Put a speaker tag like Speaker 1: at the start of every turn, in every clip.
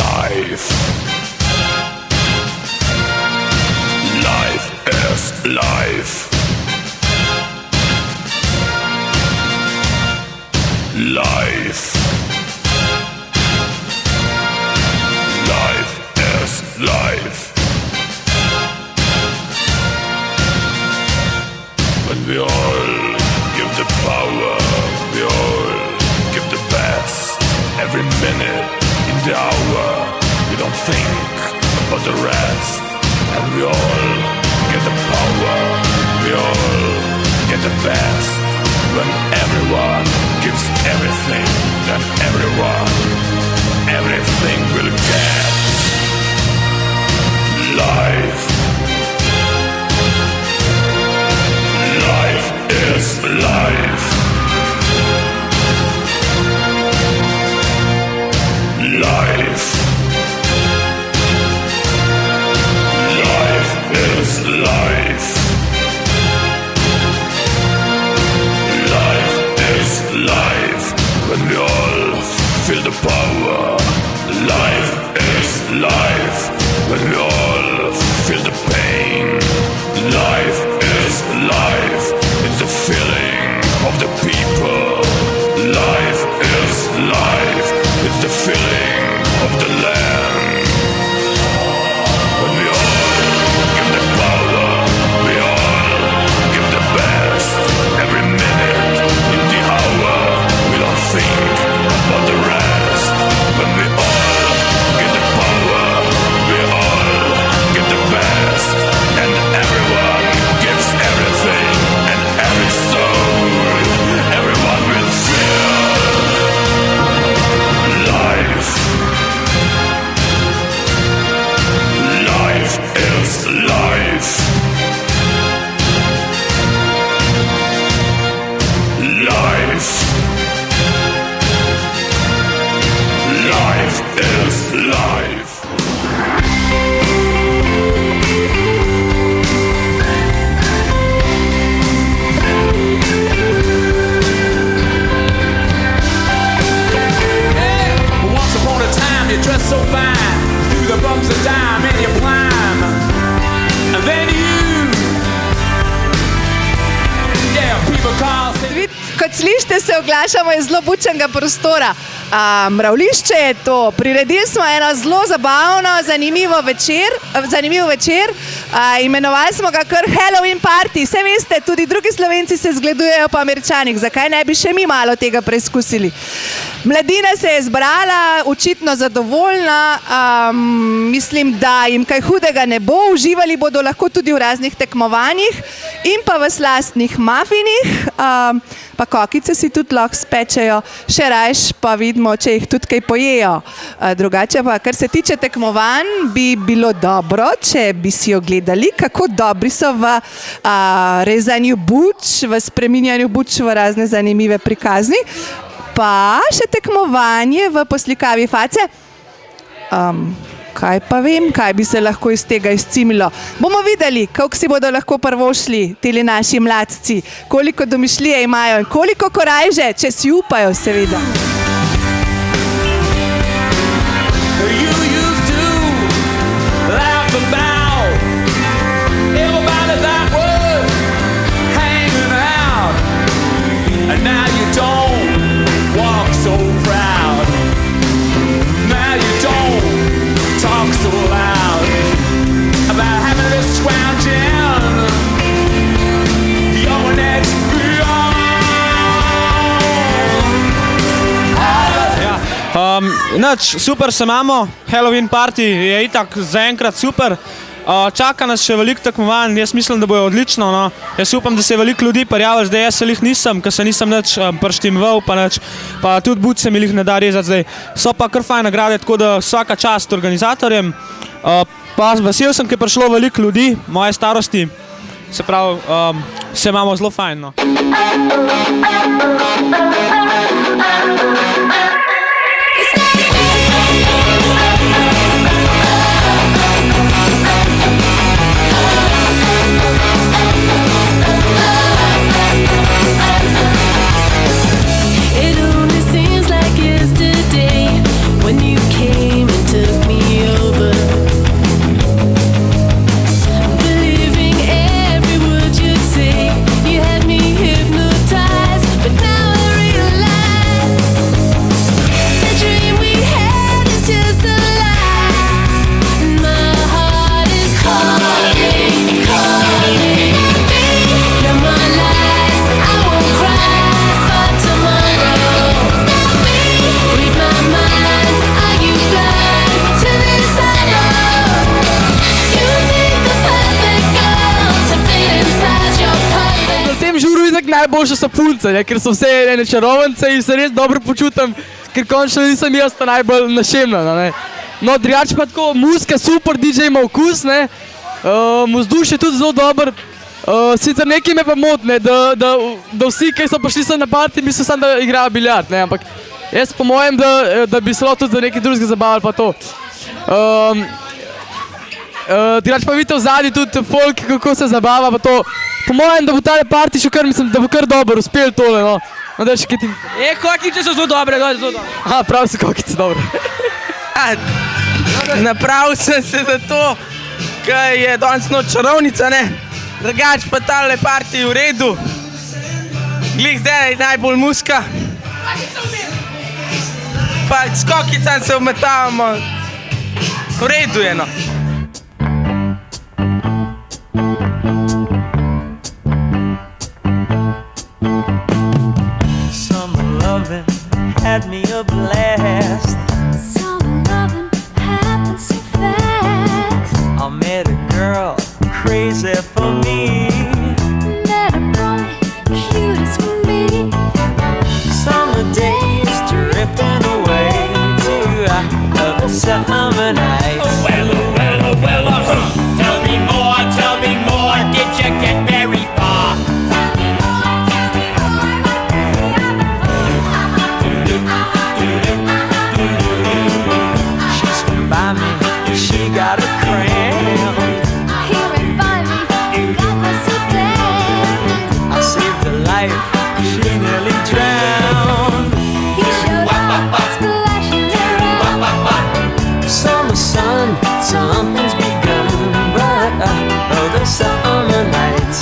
Speaker 1: life. Life is life. Life. Life is life. When we all give the power, we all give the best. Every minute in the hour, we don't think about the rest. And we all get the power, we all get the best. When everyone gives everything, then everything will get. Life. Life is life. Life. Life is life. Life is life. When we all feel the power. Life is life. When we all feel the pain. Life is life. It's the feeling of the people. Life is life. It's the feeling of the land. When we all give the power, we all give the best. Every minute in the hour, we don't think about the rest. When we all get the power, we all get the best. And everyone gives everything and every soul. Everyone will feel life. Life is life. Life. Life is life.
Speaker 2: Once upon a time you dressed so fine, through the bumps of dime and you climb. And then people call.
Speaker 3: Kot slišite, se oglašamo iz zelo bučnega prostora. Mravljišče je to. Priredili smo eno zelo zabavno, zanimiv večer. Imenovali smo ga kar Halloween party. Vse veste, tudi drugi Slovenci se zgledujejo po Američanih. Zakaj ne bi še mi malo tega preizkusili? Mladina se je zbrala, očitno zadovoljna. Mislim, da jim kaj hudega ne bo. Uživali bodo lahko tudi v raznih tekmovanjih in pa v slastnih mafinih. Pa kokice si tudi lahko spečejo, še rajš pa vidimo, če jih tudi kaj pojejo. Drugače pa, kar se tiče tekmovanj, bi bilo dobro, če bi si ogledali, kako dobri so v rezanju buč, v spreminjanju buč v razne zanimive prikazni. Pa še tekmovanje v poslikavi face. Kaj pa vem, kaj bi se lahko iz tega izcimilo. Bomo videli, koliko si bodo lahko prvošli tili naši mladci, koliko domišljije imajo in koliko korajže, če si upajo, seveda.
Speaker 4: Super se imamo, Halloween party je itak zaenkrat super. Čaka nas še veliko tekmovanj, jaz mislim, da bojo odlično. Jaz upam, da se je veliko ljudi prijavilo, zdaj jaz se lih nisem, ker se nisem nič prštimval, pa tudi buč se mi lih ne da rezati zdaj. So pa kar fajn nagrade, tako da vsaka čast organizatorjem. Pa vesel sem, ker je prišlo veliko ljudi, moje starosti, se pravi, se imamo zelo fajn.
Speaker 5: It only seems like yesterday when you came and took najboljše so punce, ne, ker so vse ene čarovnice in se res dobro počutim, ker končno nisem jaz ta najbolj našemna, ne. No, drugače pa tako, muzika super, DJ ima okus, ne, vzdušje je tudi zelo dober, sicer nekaj me pa moti, ne, da vsi, ki so prišli sem na party, mislijo samo, da igrajo biljard, ne, ampak jaz po mojem, da bi se lahko tudi za nekaj drugega zabavali pa to. Drugače pa vidite v zadnji tudi folk, kako se zabava pa to. Po mojem, da bo tale party še kar, mislim, da bo kar dobro uspel tole, no. No, da še kaj ti...
Speaker 4: Kokice so zelo dobre, zelo dobre.
Speaker 5: Aha, prav so kokice, dobro.
Speaker 6: Napravil sem se za to, ker je danes noč čarovnica, ne. Drugač pa tale party v redu. Glih zdaj najbolj muska. Pa s kokicam se vmetavamo. V redu je, no.
Speaker 7: Had me a blast. Summer loving happened so fast. I met a girl crazy for me. Met a boy cute as can be. Summer days drifting away to other summer nights. Tell me more, did you get very far? She got a cramp. Here and by me, got me so damn. I saved her life, she nearly drowned. He showed up, splashing around. Summer sun, something's begun. But the summer nights.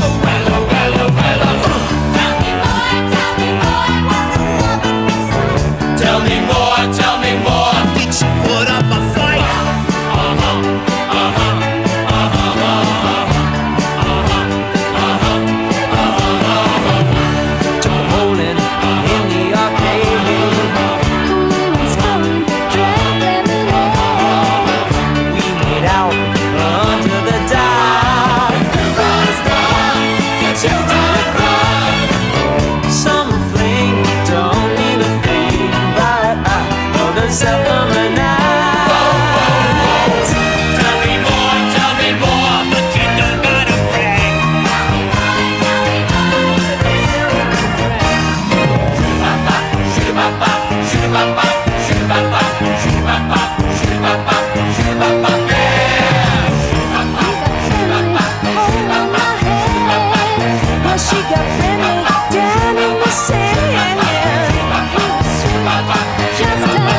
Speaker 7: Tell me more. Did you put up a fight? Summer nights. Tell me more, but you don't gotta brag. She got friendly down in the sand. Just under.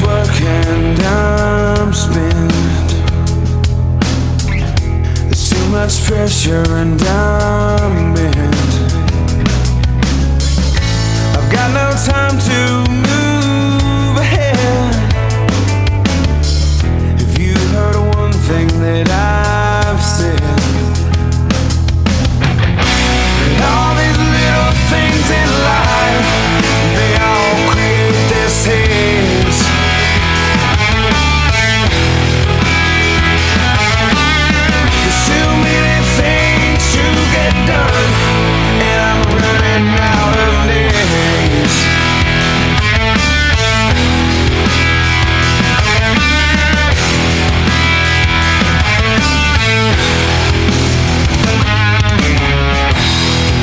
Speaker 7: Work and I'm spent. There's too much pressure and I'm bent. I've got no time to move ahead. Have you heard of one thing that I've said? And all these little things in life, they all create this haze. Too many things to get done, and I'm running out of days.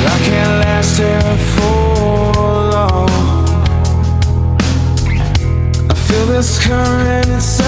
Speaker 7: I can't last here for long. I feel this current inside.